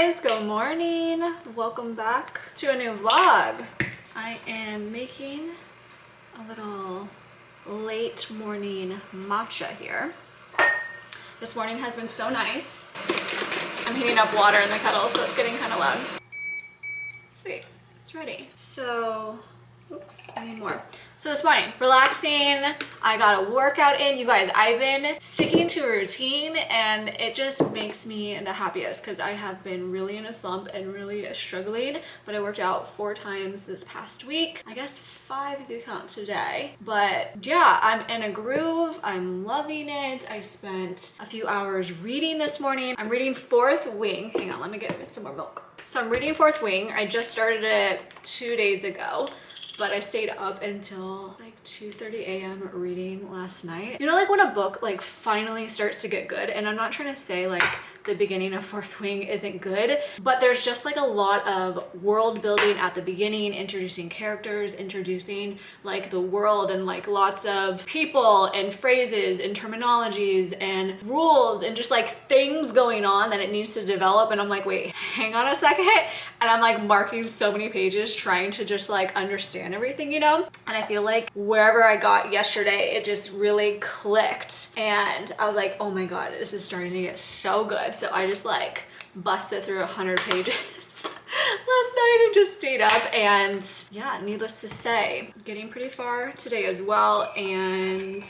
guys, good morning. Welcome back to a new vlog. I am making a little late morning matcha here. This morning has been so nice. I'm heating up water in the kettle, so it's getting kind of loud. Sweet, it's ready. So, oops, I need more. So this morning, relaxing, I got a workout in. You guys, I've been sticking to a routine and it just makes me the happiest because I have been really in a slump and really struggling, but I worked out 4 times this past week. I guess 5 if you count today. But yeah, I'm in a groove. I'm loving it. I spent a few hours reading this morning. I'm reading Fourth Wing. Hang on, let me get some more milk. So I'm reading Fourth Wing. I just started it 2 days ago. But I stayed up until like 2:30 a.m. reading last night. You know, like when a book like finally starts to get good, and I'm not trying to say like the beginning of Fourth Wing isn't good, but there's just like a lot of world building at the beginning, introducing characters, introducing like the world, and like lots of people and phrases and terminologies and rules and just like things going on that it needs to develop. And I'm like, wait, hang on a second. And I'm like marking so many pages trying to just like understand everything, you know? And I feel like wherever I got yesterday, it just really clicked. And I was like, oh my God, this is starting to get so good. So I just like busted through 100 pages last night and just stayed up. And yeah, needless to say, getting pretty far today as well. And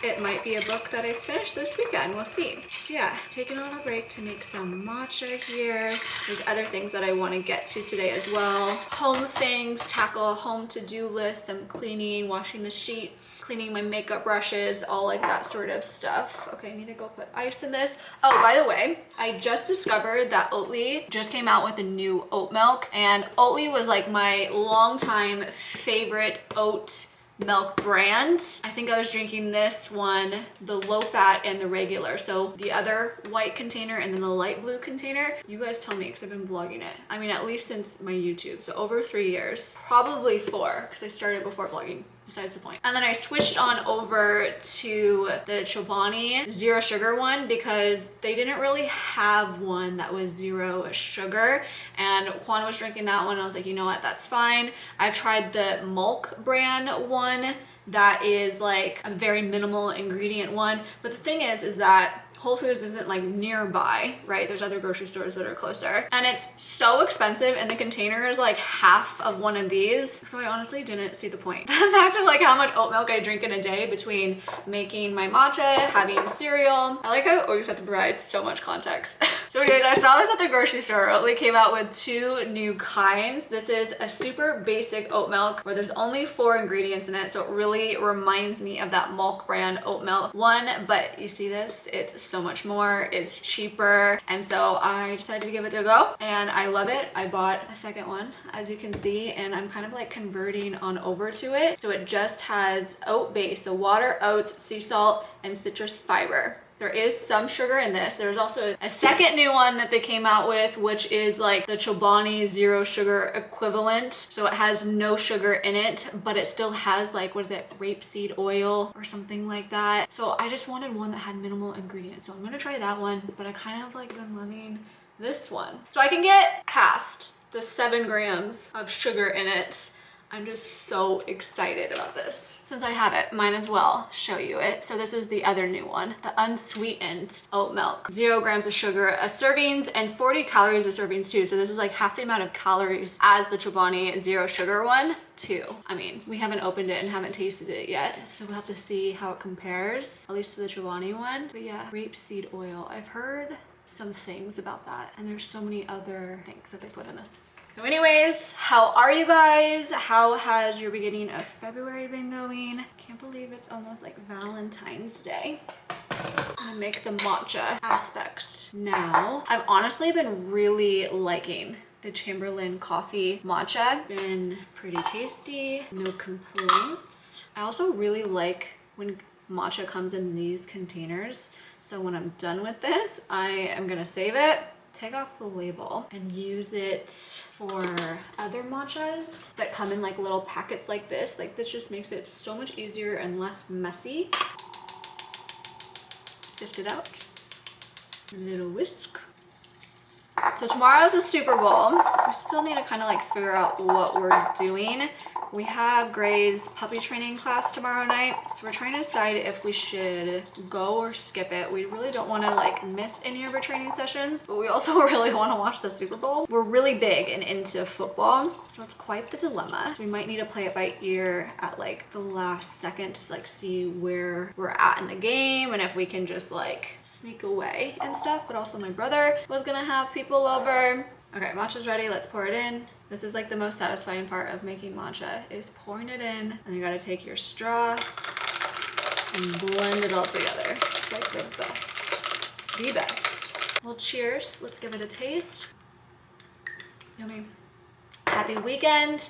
it might be a book that I finish this weekend. We'll see. So yeah, taking a little break to make some matcha here. There's other things that I want to get to today as well. Home things, tackle a home to-do list, some cleaning, washing the sheets, cleaning my makeup brushes, all like that sort of stuff. Okay, I need to go put ice in this. Oh, by the way, I just discovered that Oatly just came out with a new oat milk, and Oatly was like my longtime favorite oat milk brand. I think I was drinking this one, the low fat and the regular. So the other white container and then the light blue container. You guys tell me, because I've been vlogging it. I mean, at least since my YouTube. So over 3 years, probably 4, because I started before vlogging. Besides the point. And then I switched on over to the Chobani zero sugar one because they didn't really have one that was 0 sugar, and Juan was drinking that one. I was like, you know what, that's fine. I tried the Milk brand one that is like a very minimal ingredient one, but the thing is that Whole Foods isn't like nearby, right? There's other grocery stores that are closer, and it's so expensive, and the container is like half of one of these. So I honestly didn't see the point. The fact of like how much oat milk I drink in a day between making my matcha, having cereal. I like how I always have to provide so much context. So anyways, I saw this at the grocery store. Oatly came out with 2 new kinds. This is a super basic oat milk where there's only 4 ingredients in it. So it really reminds me of that Milk brand oat milk one, but you see this, it's so much more, it's cheaper. And so I decided to give it a go and I love it. I bought a second one, as you can see, and I'm kind of like converting on over to it. So it just has oat base, so water, oats, sea salt, and citrus fiber. There is some sugar in this. There's also a second new one that they came out with, which is like the Chobani 0 sugar equivalent. So it has no sugar in it, but it still has like, what is it, rapeseed oil or something like that. So I just wanted one that had minimal ingredients. So I'm gonna try that one, but I kind of like been loving this one. So I can get past the 7 grams of sugar in it. I'm just so excited about this. Since I have it, might as well show you it. So this is the other new one, the unsweetened oat milk. 0 grams of sugar a servings and 40 calories a servings too. So this is like half the amount of calories as the Chobani 0 sugar one too. I mean, we haven't opened it and haven't tasted it yet, so we'll have to see how it compares, at least to the Chobani one. But yeah, rapeseed oil. I've heard some things about that, and there's so many other things that they put in this. So anyways, how are you guys? How has your beginning of February been going? Can't believe it's almost like Valentine's Day. I'm gonna make the matcha aspect now. I've honestly been really liking the Chamberlain coffee matcha. Been pretty tasty, no complaints. I also really like when matcha comes in these containers. So when I'm done with this, I am gonna save it, take off the label, and use it for other matchas that come in like little packets like this. Like this just makes it so much easier and less messy. Sift it out. A little whisk. So tomorrow's the Super Bowl. We still need to kind of like figure out what we're doing. We have Gray's puppy training class tomorrow night. So we're trying to decide if we should go or skip it. We really don't want to like miss any of her training sessions, but we also really want to watch the Super Bowl. We're really big and into football, so it's quite the dilemma. We might need to play it by ear at like the last second to like see where we're at in the game and if we can just like sneak away and stuff. But also my brother was gonna have people over. Okay, matcha's ready, let's pour it in. This is like the most satisfying part of making matcha, is pouring it in, and you gotta take your straw and blend it all together. It's like the best, the best. Well, cheers, let's give it a taste. Yummy. Happy weekend.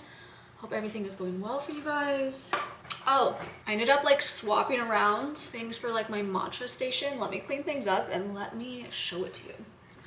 Hope everything is going well for you guys. Oh, I ended up like swapping around things for like my matcha station. Let me clean things up and let me show it to you.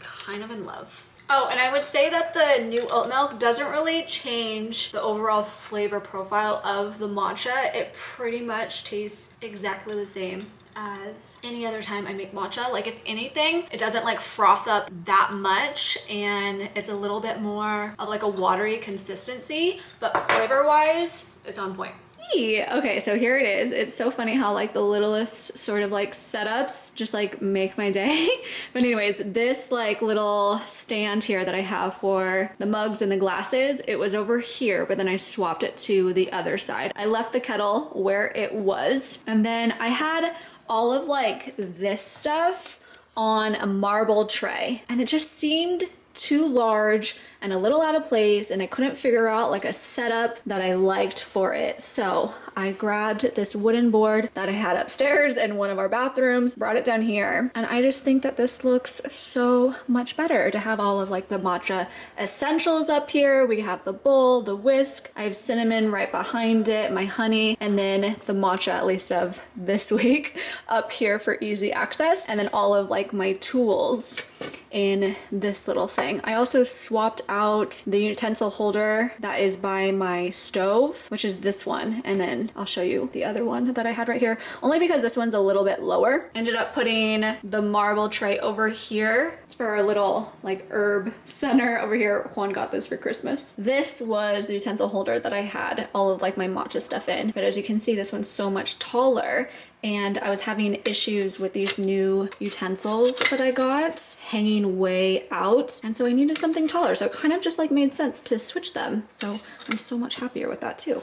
Kind of in love. Oh, and I would say that the new oat milk doesn't really change the overall flavor profile of the matcha. It pretty much tastes exactly the same as any other time I make matcha. Like if anything, it doesn't like froth up that much and it's a little bit more of like a watery consistency, but flavor wise, it's on point. Okay, so here it is. It's so funny how like the littlest sort of like setups just like make my day. But anyways, this like little stand here that I have for the mugs and the glasses, it was over here, but then I swapped it to the other side. I left the kettle where it was, and then I had all of like this stuff on a marble tray, and it just seemed too large and a little out of place, and I couldn't figure out like a setup that I liked for it. So I grabbed this wooden board that I had upstairs in one of our bathrooms, brought it down here, and I just think that this looks so much better to have all of like the matcha essentials up here. We have the bowl, the whisk, I have cinnamon right behind it, my honey, and then the matcha, at least of this week, up here for easy access, and then all of like my tools in this little thing. I also swapped out the utensil holder that is by my stove, which is this one, and then I'll show you the other one that I had right here, only because this one's a little bit lower. Ended up putting the marble tray over here. It's for our little like herb center over here. Juan got this for Christmas. This was the utensil holder that I had all of like my matcha stuff in, but as you can see, this one's so much taller, and I was having issues with these new utensils that I got hanging way out, and so I needed something taller, so it kind of just like made sense to switch them. So I'm so much happier with that too.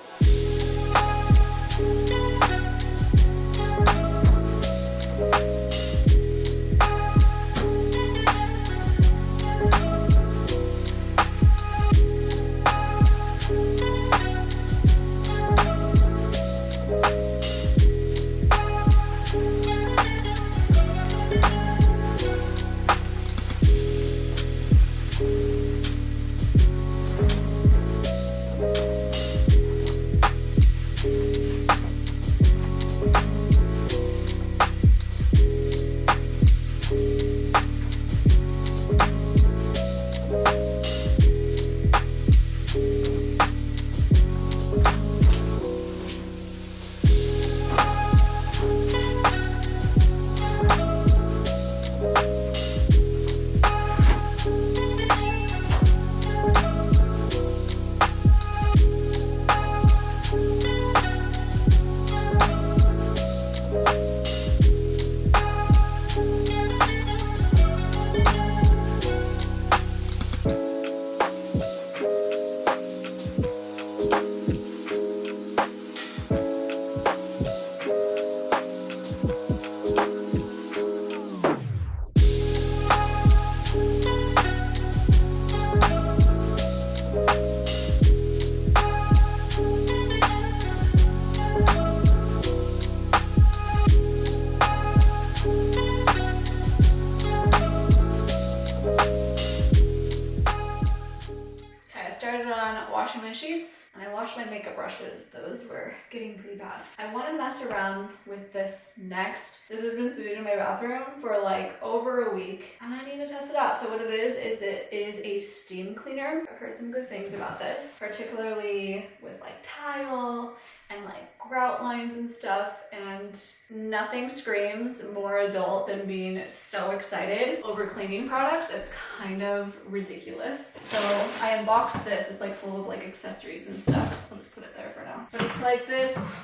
Washing my sheets, and I washed my makeup brushes. Those were getting pretty bad. I want to mess around with this next. This has been sitting in my bathroom for like over a week, and I need to test it out. So what it is it is a steam cleaner. I've heard some good things about this, particularly with like tile and like grout lines and stuff, and nothing screams more adult than being so excited over cleaning products. It's kind of ridiculous. So I unboxed this. It's like full of like accessories and stuff. I'll just put it there for now. But it's like this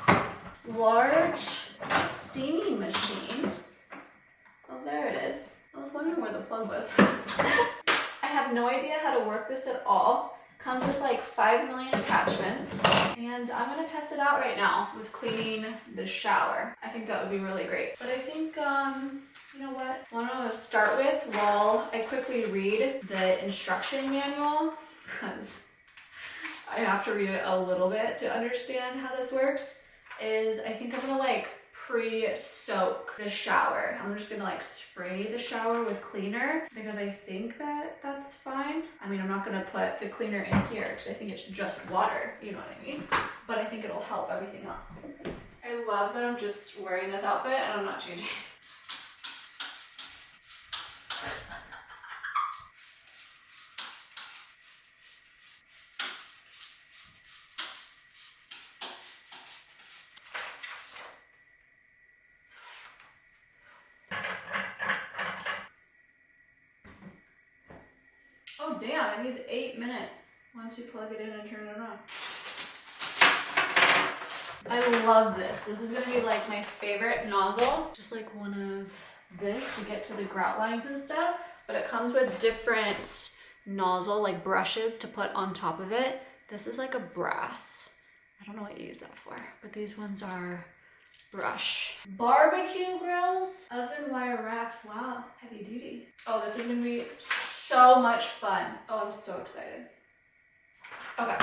large steaming machine. Oh, there it is. I was wondering where the plug was. I have no idea how to work this at all. Comes with like 5 million attachments, and I'm gonna test it out right now with cleaning the shower. I think that would be really great. But I think, you know what? I want to start with, while I quickly read the instruction manual, because I have to read it a little bit to understand how this works, is I think I'm gonna like pre-soak the shower. I'm just gonna like spray the shower with cleaner because I think that that's fine. I mean, I'm not gonna put the cleaner in here because I think it's just water, you know what I mean? But I think it'll help everything else. I love that I'm just wearing this outfit and I'm not changing. Oh damn, it needs 8 minutes once you plug it in and turn it on. I love this. This is gonna be like my favorite nozzle. Just like one of this to get to the grout lines and stuff, but it comes with different nozzle, like brushes to put on top of it. This is like a brass. I don't know what you use that for, but these ones are brush. Barbecue grills, oven wire racks. Wow, heavy duty. Oh, this is gonna be so much fun. Oh, I'm so excited. Okay,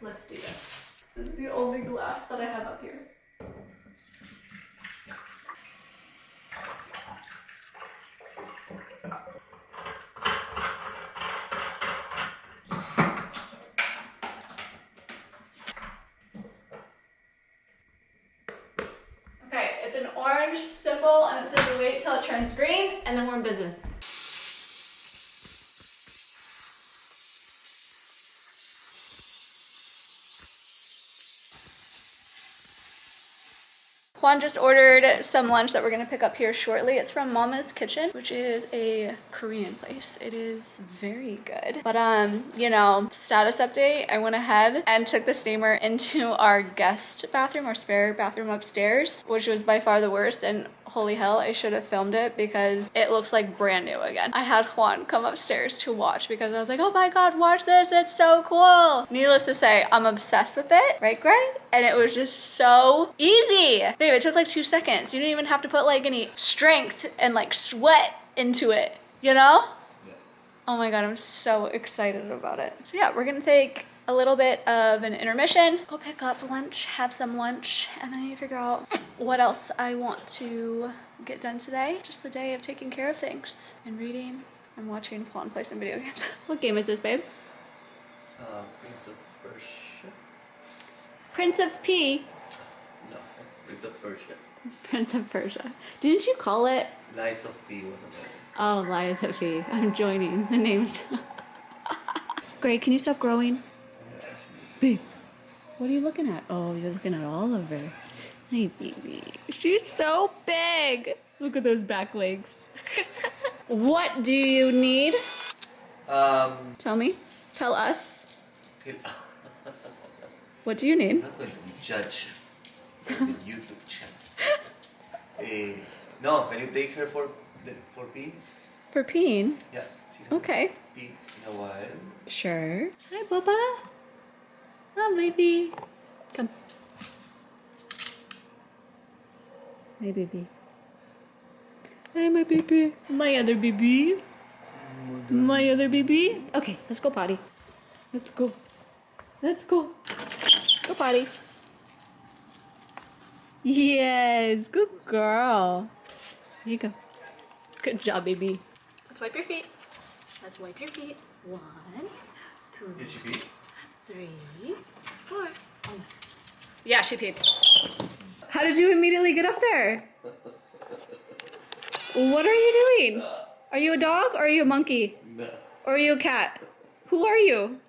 let's do this. This is the only glass that I have up here. Okay, it's an orange symbol and it says wait till it turns green and then we're in business. Juan just ordered some lunch that we're gonna pick up here shortly. It's from Mama's Kitchen, which is a Korean place. It is very good. But you know, status update, I went ahead and took the steamer into our guest bathroom, our spare bathroom upstairs, which was by far the worst, and holy hell, I should have filmed it because it looks like brand new again. I had Juan come upstairs to watch because I was like, oh my God, watch this, it's so cool. Needless to say, I'm obsessed with it, right Greg? And it was just so easy. Babe, it took like 2 seconds. You didn't even have to put like any strength and like sweat into it, you know? Yeah. Oh my God, I'm so excited about it. So yeah, we're gonna take a little bit of an intermission, go pick up lunch, have some lunch, and then I need to figure out what else I want to get done today. Just the day of taking care of things and reading and watching Juan play some video games. What game is this, babe? Prince of Persia. Prince of P. No, Prince of Persia. Prince of Persia. Didn't you call it? Lies of P wasn't it? Oh, Lies of P. I'm joining the names. Greg, can you stop growing? Babe, what are you looking at? Oh, you're looking at Oliver. Hey, baby. She's so big. Look at those back legs. What do you need? Tell me. Tell us. What do you need? I'm not going to be judged by the YouTube channel. No, can you take her for pee? For peeing? Yeah. Okay. Pee in a while. Sure. Hi, Bubba. Oh, baby. Come. Hi, baby. Hi, my baby. My other baby. My other baby. Okay, let's go potty. Let's go. Let's go. Go potty. Yes, good girl. Here you go. Good job, baby. Let's wipe your feet. Let's wipe your feet. 1, 2, Did she pee? 3, 4. Almost. Yeah, she peed. How did you immediately get up there? What are you doing? Are you a dog or are you a monkey? No. Or are you a cat? Who are you?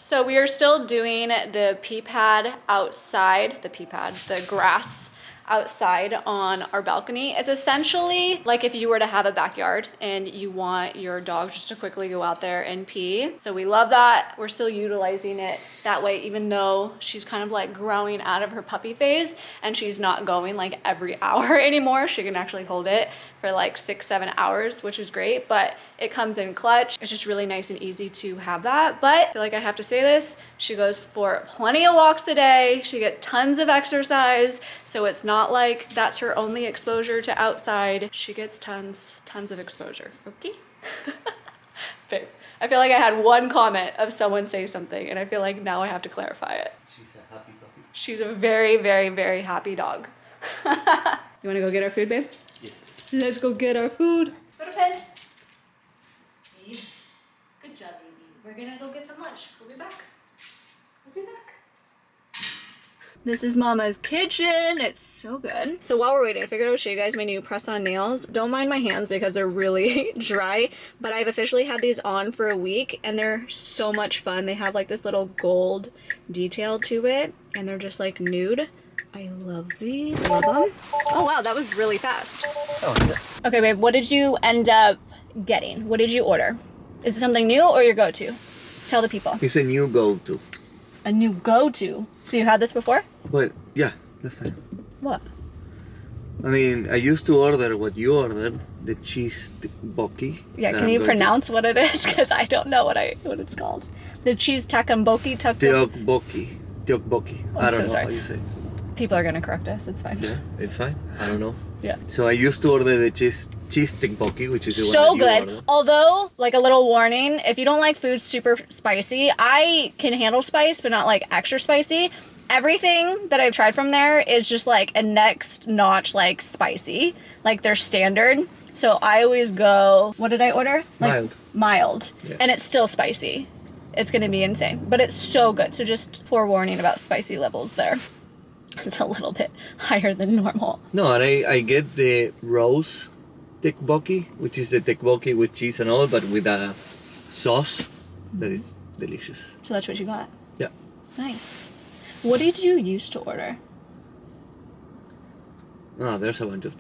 So we are still doing the pea pad outside, the grass outside on our balcony. It's essentially like if you were to have a backyard and you want your dog just to quickly go out there and pee. So we love that. We're still utilizing it that way, even though she's kind of like growing out of her puppy phase and she's not going like every hour anymore. She can actually hold it for like 6-7 hours, which is great, but it comes in clutch. It's just really nice and easy to have that. But I feel like I have to say this, she goes for plenty of walks a day. She gets tons of exercise. So it's not like that's her only exposure to outside. She gets tons of exposure, okay? Babe, I feel like I had one comment of someone say something and I feel like now I have to clarify it. She's a happy puppy. She's a very, very, very happy dog. You wanna go get our food, babe? Yes. Let's go get our food. Go to bed. Good job, baby. We're gonna go get some lunch. We'll be back. We'll be back. This is Mama's kitchen. It's so good. So while we're waiting, I figured I would show you guys my new press-on nails. Don't mind my hands because they're really dry, but I've officially had these on for a week and they're so much fun. They have like this little gold detail to it and they're just like nude. I love these. Love them. Oh wow, that was really fast. Oh, yeah. Okay, babe, what did you end up getting? What did you order? Is it something new or your go-to? Tell the people. It's a new go-to. A new go-to. So you had this before? But yeah, last time. What? I mean, I used to order what you ordered, the cheese tteokbokki. Yeah, can you pronounce what it is? Because I don't know what it's called. The cheese tteokbokki. Tteokbokki. I don't know how you say it. People are gonna correct us. It's fine. Yeah, it's fine. I don't know. Yeah. So I used to order the cheese tteokbokki, which is the so one that you good. ordered. Although, like a little warning, if you don't like food super spicy, I can handle spice, but not like extra spicy. Everything that I've tried from there is just like a next notch, like spicy, like they're standard. So I always go. What did I order? Like, mild. Yeah. And it's still spicy. It's gonna be insane, but it's so good. So just forewarning about spicy levels there. It's a little bit higher than normal. No, and I get the rose tteokbokki, which is the tteokbokki with cheese and all, but with a sauce that is delicious. So that's what you got? Yeah. Nice. What did you used to order? Oh, there's a bunch of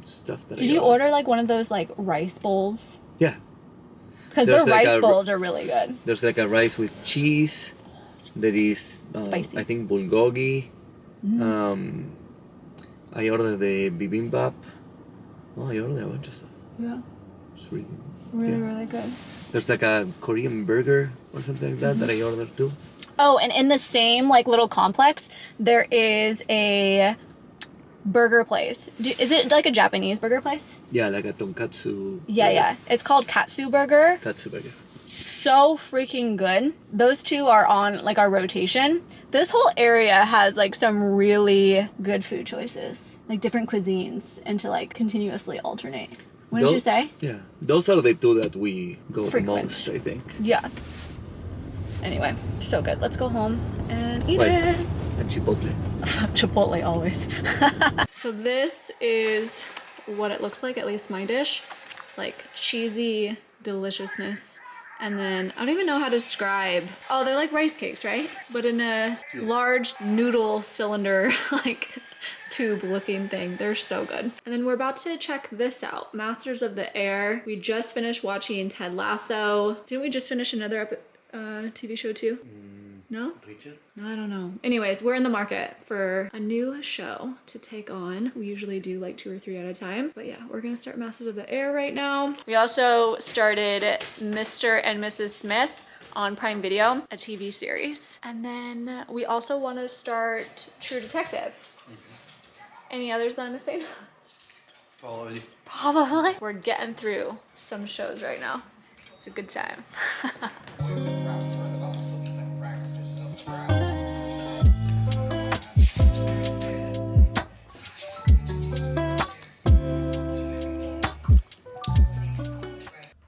stuff that Did you order like one of those like rice bowls? Yeah. Because their rice bowls are really good. There's like a rice with cheese. There is, spicy. I think, bulgogi. I ordered the bibimbap. Oh, I ordered a bunch of stuff. Yeah. It's really, really good. There's like a Korean burger or something like that I ordered too. Oh, and in the same like little complex, there is a burger place. Is it like a Japanese burger place? Yeah, like a tonkatsu. Yeah. It's called Katsu Burger. Katsu burger. So freaking good. Those two are on like our rotation. This whole area has like some really good food choices, like different cuisines, and to like continuously alternate. What did you say? Yeah, those are the two that we go frequent. Most, I think. Yeah. Anyway, so good. Let's go home and eat it. And Chipotle. Chipotle always. So this is what it looks like, at least my dish. Like cheesy deliciousness. And then, I don't even know how to describe. Oh, they're like rice cakes, right? But in a large noodle cylinder, like tube looking thing. They're so good. And then we're about to check this out. Masters of the Air. We just finished watching Ted Lasso. Didn't we just finish another TV show too? No? Richard? I don't know. Anyways, we're in the market for a new show to take on. We usually do like 2 or 3 at a time. But yeah, we're gonna start Masters of the Air right now. We also started Mr. and Mrs. Smith on Prime Video, a TV series. And then we also want to start True Detective. Any others that I'm missing? Probably. Probably. We're getting through some shows right now. It's a good time.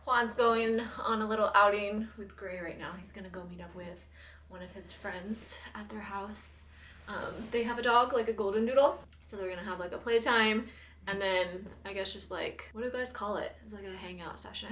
Juan's going on a little outing with Gray right now. He's gonna go meet up with one of his friends at their house. They have a dog, like a golden doodle. So they're gonna have like a playtime and then I guess just like, what do you guys call it? It's like a hangout session.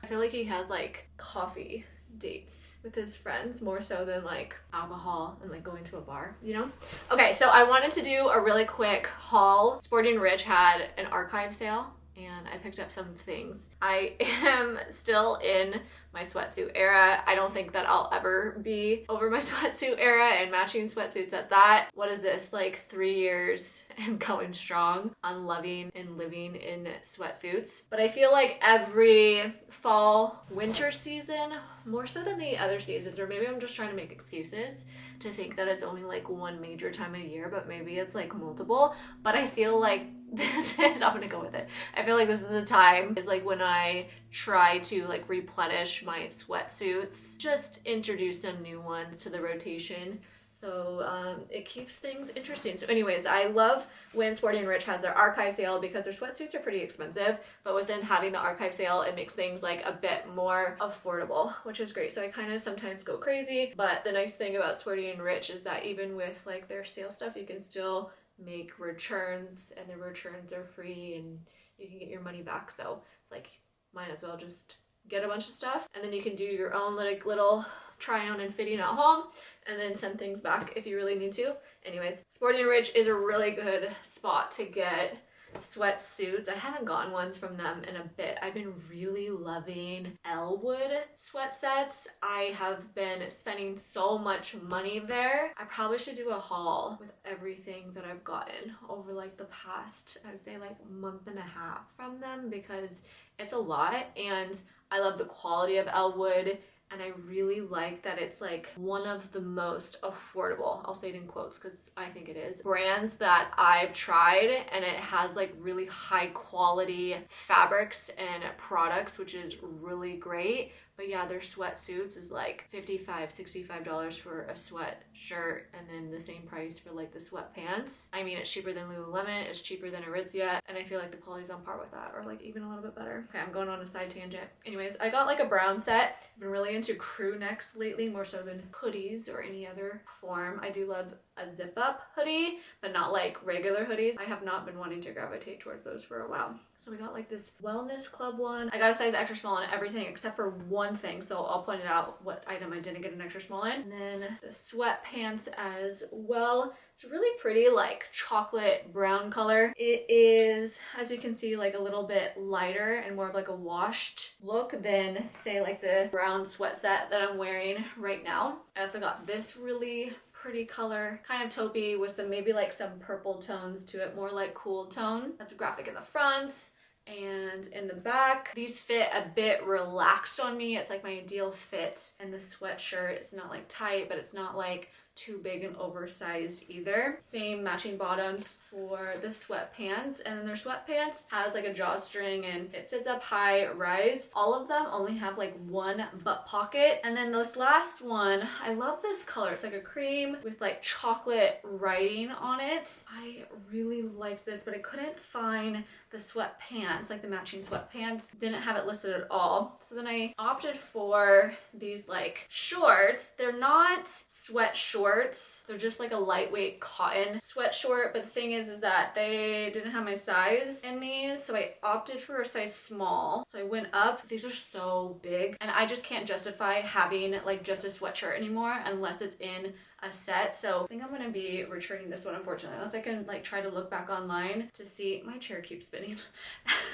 I feel like he has like coffee dates with his friends more so than like alcohol and like going to a bar, you know? Okay, so I wanted to do a really quick haul. Sporty Rich had an archive sale and I picked up some things. I am still in my sweatsuit era. I don't think that I'll ever be over my sweatsuit era and matching sweatsuits at that. What is this, like 3 years and going strong on loving and living in sweatsuits? But I feel like every fall, winter season, more so than the other seasons, or maybe I'm just trying to make excuses to think that it's only like one major time of year, but maybe it's like multiple. But I feel like this is, I'm gonna go with it. I feel like this is the time, is like when I try to like replenish my sweatsuits, just introduce some new ones to the rotation. So it keeps things interesting. So anyways, I love when Sporty Rich has their archive sale because their sweatsuits are pretty expensive, but within having the archive sale, it makes things like a bit more affordable, which is great. So I kind of sometimes go crazy, but the nice thing about Sporty Rich is that even with like their sale stuff, you can still make returns and the returns are free and you can get your money back. So it's like, might as well just get a bunch of stuff and then you can do your own like little try on and fitting at home and then send things back if you really need to. Anyways, Sporty Rich is a really good spot to get sweatsuits. I haven't gotten ones from them in a bit. I've been really loving Elwood sweat sets. I have been spending so much money there. I probably should do a haul with everything that I've gotten over like the past, I would say like month and a half from them because it's a lot and I love the quality of Elwood. And I really like that it's like one of the most affordable, I'll say it in quotes because I think it is, brands that I've tried, and it has like really high quality fabrics and products, which is really great. But yeah, their sweatsuits is like $55, $65 for a sweatshirt and then the same price for like the sweatpants. I mean, it's cheaper than Lululemon, it's cheaper than Aritzia, and I feel like the quality's on par with that or like even a little bit better. Okay, I'm going on a side tangent. Anyways, I got like a brown set. I've been really into crew necks lately, more so than hoodies or any other form. I do love a zip up hoodie, but not like regular hoodies. I have not been wanting to gravitate towards those for a while. So we got like this wellness club one. I got a size extra small in everything except for one thing. So I'll point it out what item I didn't get an extra small in. And then the sweatpants as well. It's really pretty, like chocolate brown color. It is, as you can see, like a little bit lighter and more of like a washed look than say like the brown sweat set that I'm wearing right now. I also got this really pretty color, kind of taupey with some maybe like some purple tones to it, more like cool tone. That's a graphic in the front and in the back. These fit a bit relaxed on me. It's like my ideal fit. And the sweatshirt, it's not like tight, but it's not like too big and oversized either. Same matching bottoms for the sweatpants, and then their sweatpants has like a drawstring and it sits up high rise. All of them only have like one butt pocket, and then this last one, I love this color. It's like a cream with like chocolate writing on it. I really liked this, but I couldn't find the sweatpants, like the matching sweatpants. Didn't have it listed at all. So then I opted for these like shorts. They're not sweat shorts. They're just like a lightweight cotton sweat short. But the thing is that they didn't have my size in these. So I opted for a size small. So I went up. These are so big and I just can't justify having like just a sweatshirt anymore unless it's in a set. So I think I'm gonna be returning this one, unfortunately, unless I can like try to look back online to see. My chair keeps spinning.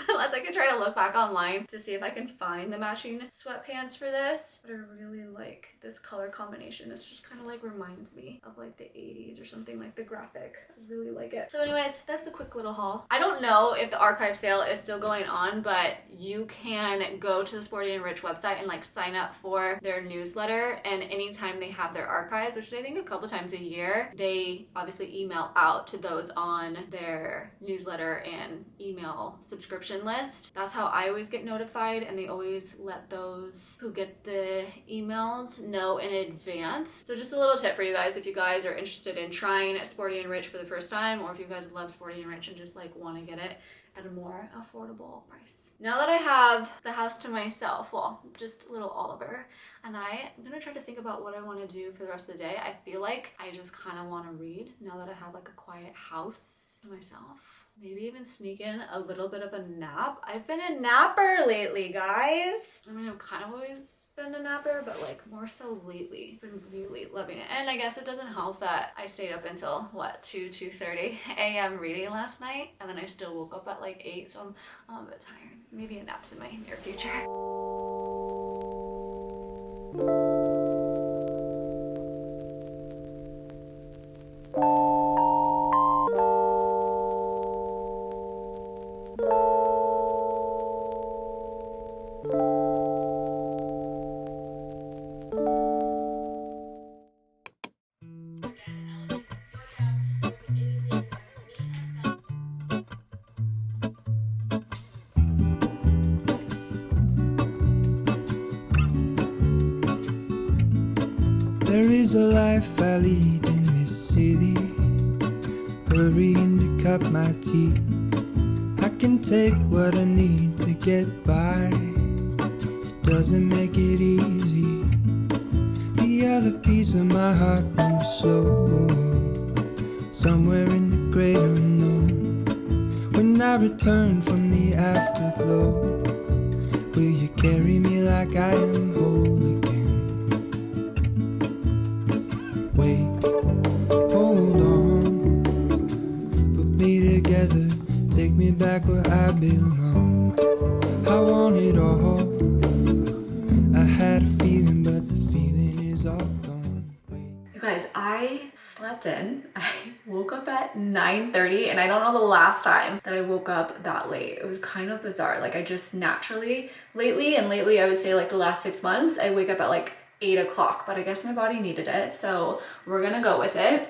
Unless I can try to look back online to see if I can find the matching sweatpants for this. But I really like this color combination. This just kind of like reminds me of like the 80s or something, like the graphic. I really like it. So anyways, that's the quick little haul. I don't know if the archive sale is still going on, but you can go to the Sporty Rich website and like sign up for their newsletter, and anytime they have their archives, which I think a couple times a year, they obviously email out to those on their newsletter and email subscription list. That's how I always get notified, and they always let those who get the emails know in advance. So just a little tip for you guys if you guys are interested in trying Sporty Rich for the first time, or if you guys love Sporty Rich and just like want to get it at a more affordable price. Now that I have the house to myself, well, just little Oliver, and I'm gonna try to think about what I want to do for the rest of the day. I feel like I just kind of want to read now that I have like a quiet house to myself. Maybe even sneak in a little bit of a nap. I've been a napper lately, guys. I mean, I've kind of always been a napper, but like more so lately. Been really loving it. And I guess it doesn't help that I stayed up until what, 2:30 a.m. reading last night, and then I still woke up at like 8, so I'm a bit tired. Maybe a nap's in my near future. There is a life I lead in this city, hurrying to cut my teeth. I can take what I need to get by, it doesn't make it easy. The other piece of my heart moves slow, somewhere in the great unknown. When I return from the afterglow, will you carry me like I am whole again? Wait, hold on, put me together, take me back where I belong. I want it all, I had a feeling, but the feeling is all gone. Wait. You guys, I slept in. I woke up at 9:30, and I don't know the last time that I woke up that late. It was kind of bizarre. Like I just naturally, lately I would say like the last 6 months, I wake up at like 8 o'clock, but I guess my body needed it, so we're gonna go with it.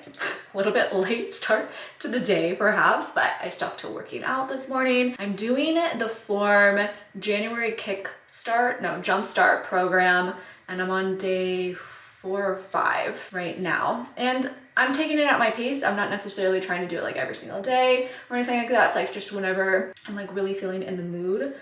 A little bit late start to the day perhaps, but I stuck to working out this morning. I'm doing the Form January Jumpstart program, and I'm on day 4 or 5 right now, and I'm taking it at my pace. I'm not necessarily trying to do it like every single day or anything like that. It's like just whenever I'm like really feeling in the mood,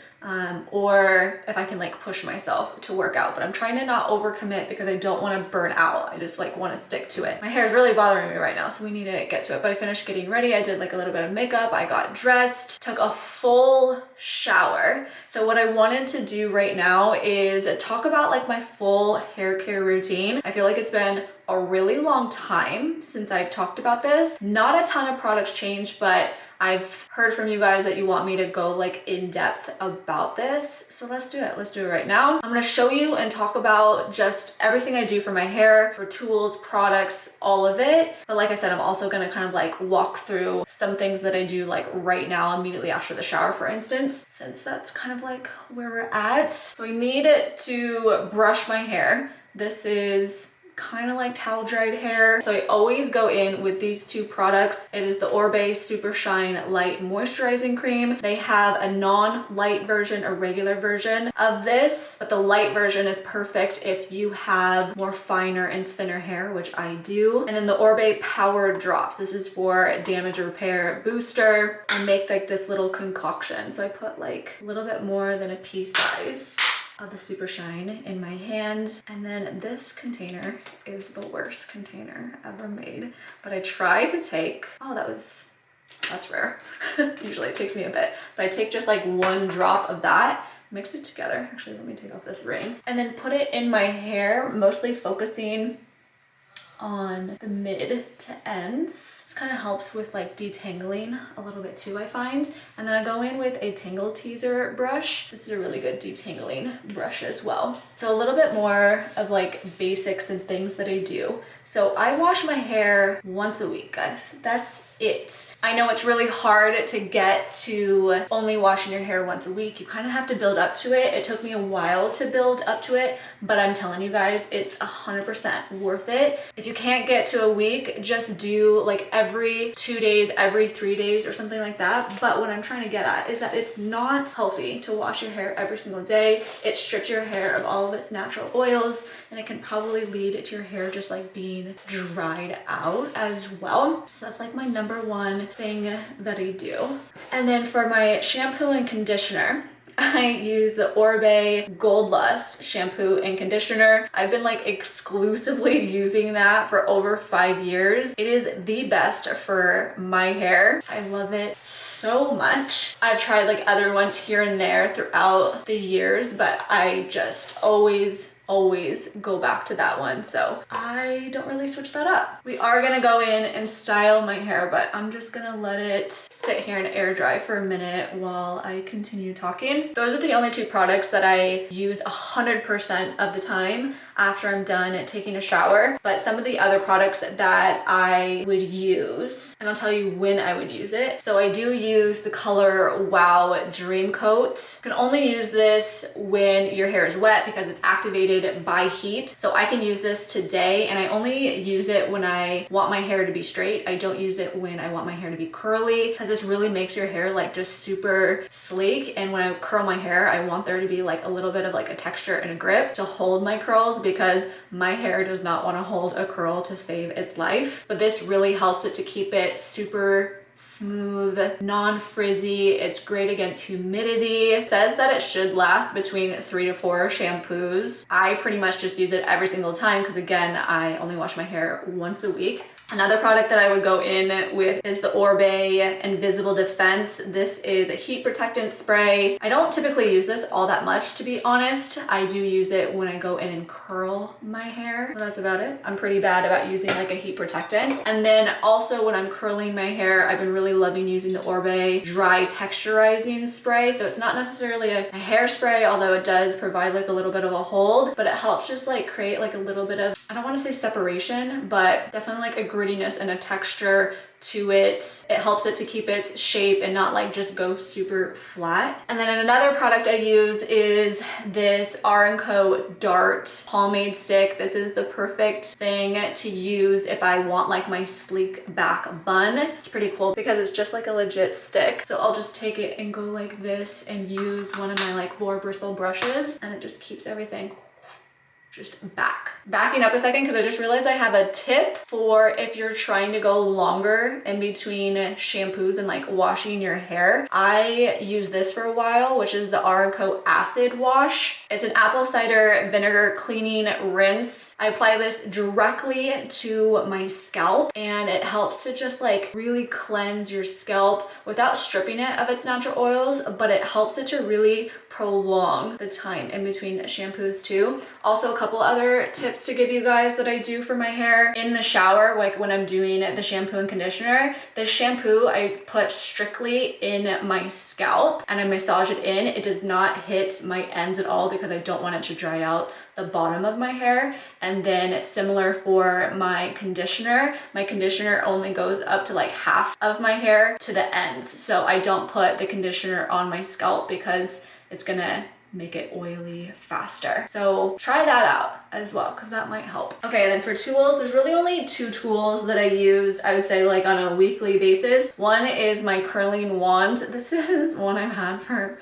or if I can like push myself to work out. But I'm trying to not overcommit because I don't want to burn out. I just like want to stick to it. My hair is really bothering me right now, so we need to get to it. But I finished getting ready. I did like a little bit of makeup. I got dressed, took a full shower. So what I wanted to do right now is talk about like my full hair care routine. I feel like it's been a really long time since I've talked about this. Not a ton of products changed, but I've heard from you guys that you want me to go like in depth about this. So let's do it. Let's do it right now. I'm gonna show you and talk about just everything I do for my hair, for tools, products, all of it. But like I said, I'm also gonna kind of like walk through some things that I do like right now, immediately after the shower, for instance, since that's kind of like where we're at. So I need to brush my hair. This is kind of like towel dried hair. So I always go in with these two products. It is the Orbe Super Shine Light Moisturizing Cream. They have a non-light version, a regular version of this, but the light version is perfect if you have more finer and thinner hair, which I do. And then the Orbe Power Drops. This is for damage repair booster. I make like this little concoction. So I put like a little bit more than a pea size of the Super Shine in my hand. And then this container is the worst container ever made, but I try to take, that's rare. Usually it takes me a bit, but I take just like 1 drop of that, mix it together. Actually, let me take off this ring, and then put it in my hair, mostly focusing on the mid to ends. This kind of helps with like detangling a little bit too, I find. And then I go in with a Tangle Teaser brush. This is a really good detangling brush as well. So a little bit more of like basics and things that I do. So I wash my hair once a week, guys. That's it. I know it's really hard to get to only washing your hair once a week. You kind of have to build up to it. It took me a while to build up to it, but I'm telling you guys, it's 100% worth it. If you can't get to a week, just do like every 2 days, every 3 days or something like that. But what I'm trying to get at is that it's not healthy to wash your hair every single day. It strips your hair of all of its natural oils, and it can probably lead to your hair just like being dried out as well. So that's like my number one thing that I do. And then for my shampoo and conditioner, I use the Orbe Gold Lust shampoo and conditioner. I've been like exclusively using that for over 5 years. It is the best for my hair. I love it so much. I've tried like other ones here and there throughout the years, but I just always go back to that one, so I don't really switch that up. We are gonna go in and style my hair, but I'm just gonna let it sit here and air dry for a minute while I continue talking. Those are the only 2 products that I use 100% of the time after I'm done taking a shower, but some of the other products that I would use, and I'll tell you when I would use it. So I do use the color Wow Dream Coat. You can only use this when your hair is wet because it's activated by heat. So I can use this today, and I only use it when I want my hair to be straight. I don't use it when I want my hair to be curly, because this really makes your hair like just super sleek. And when I curl my hair, I want there to be like a little bit of like a texture and a grip to hold my curls, because my hair does not want to hold a curl to save its life. But this really helps it to keep it super smooth, non-frizzy. It's great against humidity. It says that it should last between 3 to 4 shampoos. I pretty much just use it every single time because, again, I only wash my hair once a week. Another product that I would go in with is the Orbe Invisible Defense. This is a heat protectant spray. I don't typically use this all that much, to be honest. I do use it when I go in and curl my hair. Well, that's about it. I'm pretty bad about using like a heat protectant. And then also when I'm curling my hair, I've been really loving using the Orbe Dry Texturizing Spray. So it's not necessarily a hairspray, although it does provide like a little bit of a hold, but it helps just like create like a little bit of, I don't want to say separation, but definitely like a grittiness and a texture to it. It helps it to keep its shape and not like just go super flat. And then another product I use is this R+Co Dart Pomade Stick. This is the perfect thing to use if I want like my sleek back bun. It's pretty cool because it's just like a legit stick. So I'll just take it and go like this and use one of my like boar bristle brushes, and it just keeps everything just backing up a second, because I just realized I have a tip for if you're trying to go longer in between shampoos and like washing your hair. I use this for a while, which is the R+Co Acid Wash. It's an apple cider vinegar cleaning rinse. I apply this directly to my scalp, and it helps to just like really cleanse your scalp without stripping it of its natural oils, but it helps it to really prolong the time in between shampoos too. Also, a couple other tips to give you guys that I do for my hair in the shower, like when I'm doing the shampoo and conditioner. The shampoo I put strictly in my scalp and I massage it in. It does not hit my ends at all because I don't want it to dry out the bottom of my hair. And then it's similar for my conditioner. My conditioner only goes up to like half of my hair to the ends. So I don't put the conditioner on my scalp because it's gonna make it oily faster. So try that out as well, because that might help. Okay, and then for tools, there's really only 2 tools that I use, I would say, like on a weekly basis. One is my curling wand. This is one I've had for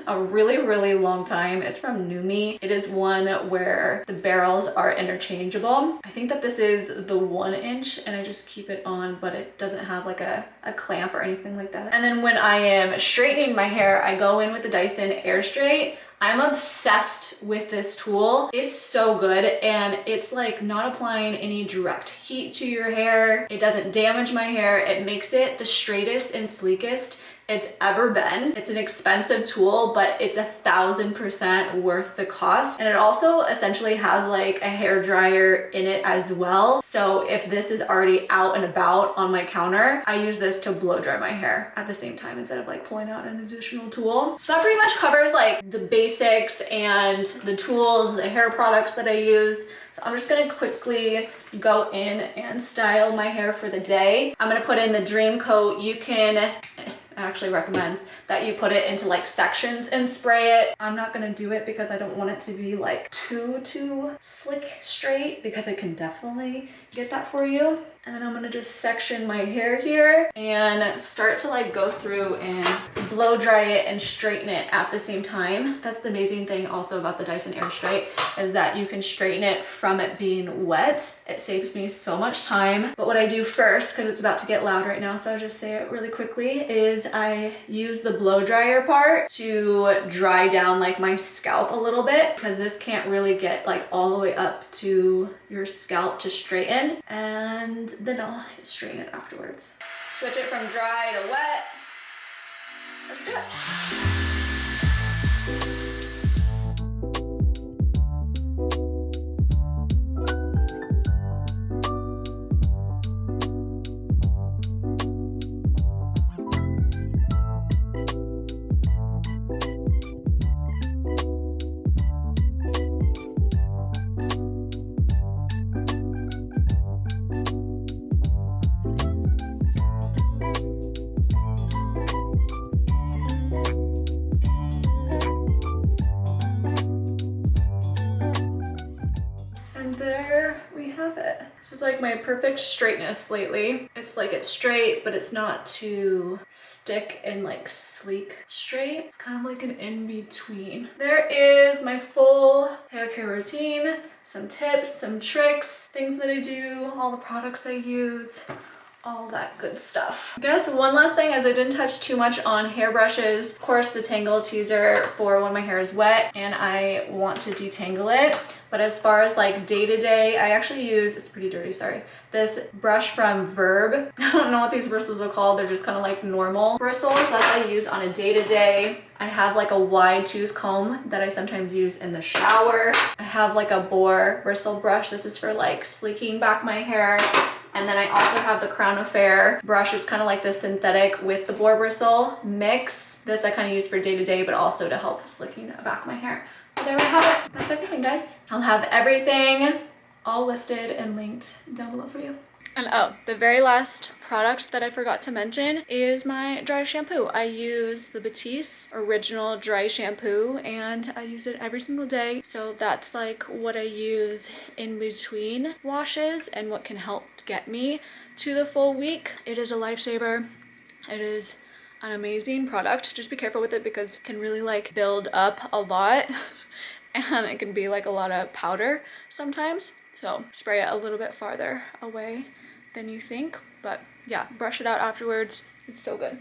a really long time. It's from Numi. It is one where the barrels are interchangeable. I think that this is the 1 inch, and I just keep it on, but it doesn't have like a clamp or anything like that. And then when I am straightening my hair, I go in with the Dyson Airstraight. I'm obsessed with this tool. It's so good, and it's like not applying any direct heat to your hair. It doesn't damage my hair. It makes it the straightest and sleekest it's ever been. It's an expensive tool, but it's 1000% worth the cost. And it also essentially has like a hair dryer in it as well. So if this is already out and about on my counter, I use this to blow dry my hair at the same time instead of like pulling out an additional tool. So that pretty much covers like the basics and the tools, the hair products that I use. So I'm just gonna quickly go in and style my hair for the day. I'm gonna put in the Dream Coat. You can, actually recommends that you put it into like sections and spray it. I'm not gonna do it because I don't want it to be like too slick straight, because I can definitely get that for you. And then I'm gonna just section my hair here and start to like go through and blow dry it and straighten it at the same time. That's the amazing thing also about the Dyson Airstraight, is that you can straighten it from it being wet. It saves me so much time. But what I do first, because it's about to get loud right now, so I'll just say it really quickly, is is I use the blow dryer part to dry down like my scalp a little bit, because this can't really get like all the way up to your scalp to straighten, and then I'll straighten it afterwards. Switch it from dry to wet. Let's do it. This is like my perfect straightness lately. It's like it's straight, but it's not too stick and like sleek straight. It's kind of like an in-between. There is my full hair care routine, some tips, some tricks, things that I do, all the products I use, all that good stuff. I guess one last thing is I didn't touch too much on hairbrushes. Of course, the Tangle Teaser for when my hair is wet and I want to detangle it. But as far as like day-to-day, I actually use, it's pretty dirty, sorry, this brush from Verb. I don't know what these bristles are called. They're just kind of like normal bristles. That's what I use on a day-to-day. I have like a wide tooth comb that I sometimes use in the shower. I have like a boar bristle brush. This is for like sleeking back my hair. And then I also have the Crown Affair brush. It's kind of like the synthetic with the boar bristle mix. This I kind of use for day-to-day, but also to help slicking back my hair. But there we have it. That's everything, guys. I'll have everything all listed and linked down below for you. And oh, the very last product that I forgot to mention is my dry shampoo. I use the Batiste Original Dry Shampoo and I use it every single day. So that's like what I use in between washes and what can help get me to the full week. It is a lifesaver. It is an amazing product. Just be careful with it because it can really like build up a lot and it can be like a lot of powder sometimes. So spray it a little bit farther away than you think, but yeah, brush it out afterwards. It's so good.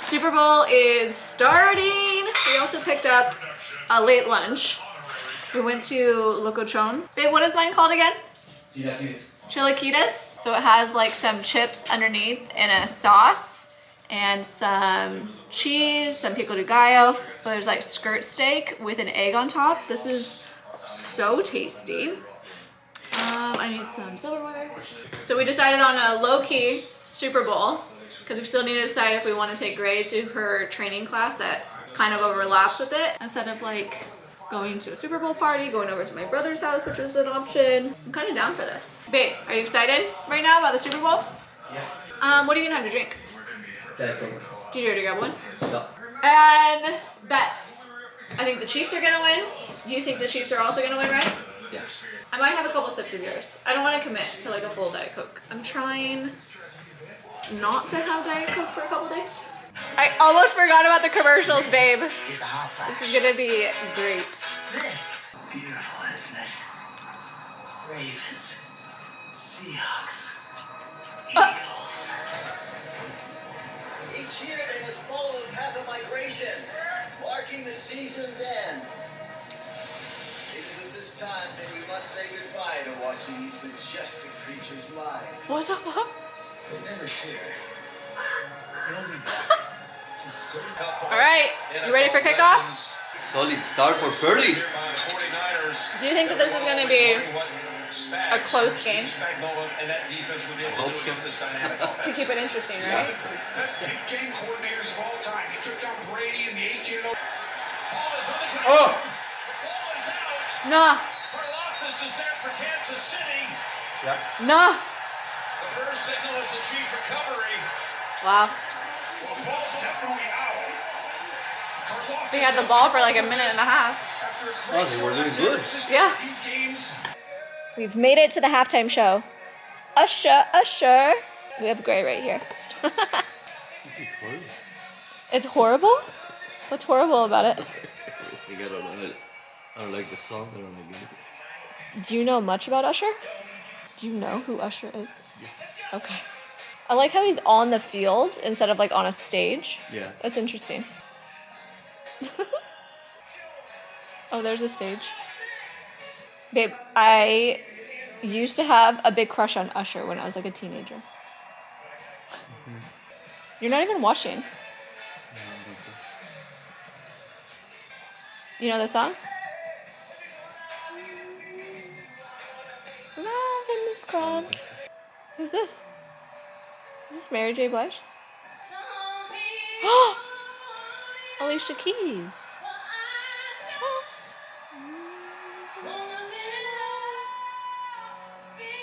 Super Bowl is starting. We also picked up a late lunch. We went to Locochon. Babe, what is mine called again? Chilaquitas. So it has like some chips underneath and a sauce and some cheese, some pico de gallo. But there's like skirt steak with an egg on top. This is so tasty. I need some silverware. So we decided on a low-key Super Bowl because we still need to decide if we want to take Gray to her training class that kind of overlaps with it. Instead of like going to a Super Bowl party, going over to my brother's house, which was an option. I'm kind of down for this. Babe, are you excited right now about the Super Bowl? Yeah. What are you gonna have to drink? Diet Coke. Did you already grab one? No. And bets. I think the Chiefs are gonna win. You think the Chiefs are also gonna win, right? Yeah. I might have a couple sips of yours. I don't want to commit to like a full Diet Coke. I'm trying not to have Diet Coke for a couple days. I almost forgot about the commercials, babe. Is a hot flash. This is gonna be great. This beautiful, isn't it? Ravens, Seahawks, Eagles. Each year they must follow the path of migration, marking the season's end. Because at this time, then we must say goodbye to watching these majestic creatures live. What the fuck? But never fear. We'll be back. All right, you ready for kickoff? Solid start for Purdy. Do you think that this is going to be a close game? To keep it interesting, right? Best big game coordinators of all time. He took down Brady in the 18-0. Oh! Nah. Karlaftis is there for Kansas City. Yeah. Nah. The first signal is a chief recovery. Wow. Well, the ball's definitely out. Karlaftis We had the ball for like a minute and a half. after a Oh, they were doing good. Yeah. These games. We've made it to the halftime show. Usher, Usher. We have Gray right here. This is horrible. It's horrible? What's horrible about it? I don't like the song. I don't like it. Do you know much about Usher? Do you know who Usher is? Yes. Okay. I like how he's on the field instead of like on a stage. Yeah. That's interesting. Oh, there's a stage. Babe, I used to have a big crush on Usher when I was like a teenager. Mm-hmm. You're not even watching. You know the song? Love in this crowd. Who's this? Is this Mary J. Blige? Alicia Keys.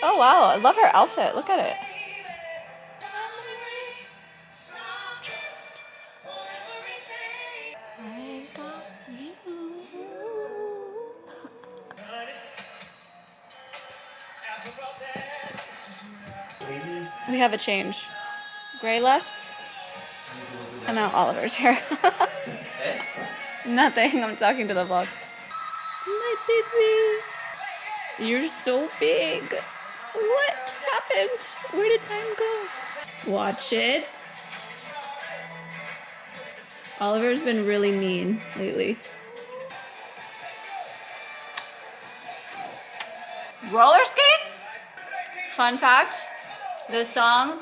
Oh wow, I love her outfit. Look at it. I got you. We have a change. Gray left, and now Oliver's here. Nothing, I'm talking to the vlog. My baby, you're so big. What happened? Where did time go? Watch it. Oliver's been really mean lately. Roller skates? Fun fact, this song,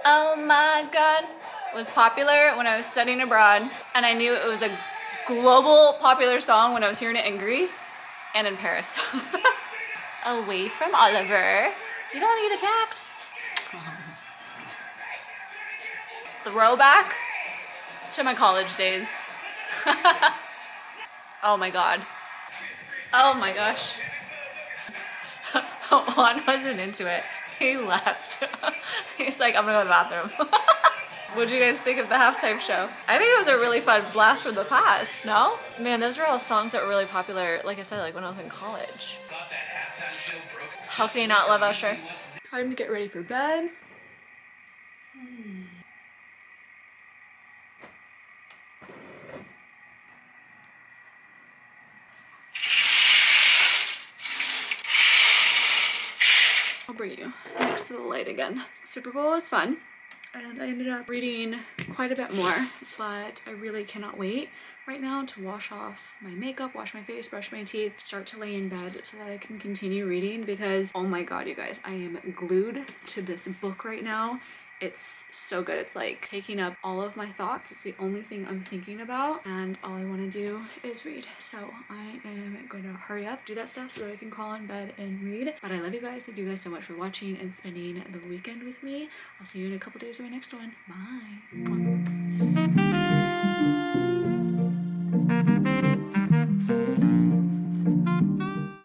oh my God, was popular when I was studying abroad, and I knew it was a global popular song when I was hearing it in Greece and in Paris. Away from Oliver. You don't want to get attacked. Throwback to my college days. Oh my God. Oh my gosh. Juan wasn't into it. He left. He's like, I'm gonna go to the bathroom. What did you guys think of the halftime show? I think it was a really fun blast from the past, no? Man, those are all songs that were really popular, like I said, like when I was in college. How can you not love Usher? Time to get ready for bed. I'll bring you next to the light again. Super Bowl was fun, and I ended up reading quite a bit more, but I really cannot wait right now to wash off my makeup, wash my face, brush my teeth, start to lay in bed so that I can continue reading, because oh my God, you guys, I am glued to this book right now. It's so good. It's like taking up all of my thoughts. It's the only thing I'm thinking about, and all I want to do is read. So I am going to hurry up, do that stuff so that I can crawl in bed and read. But I love you guys. Thank you guys so much for watching and spending the weekend with me. I'll see you in a couple days for my next one. Bye.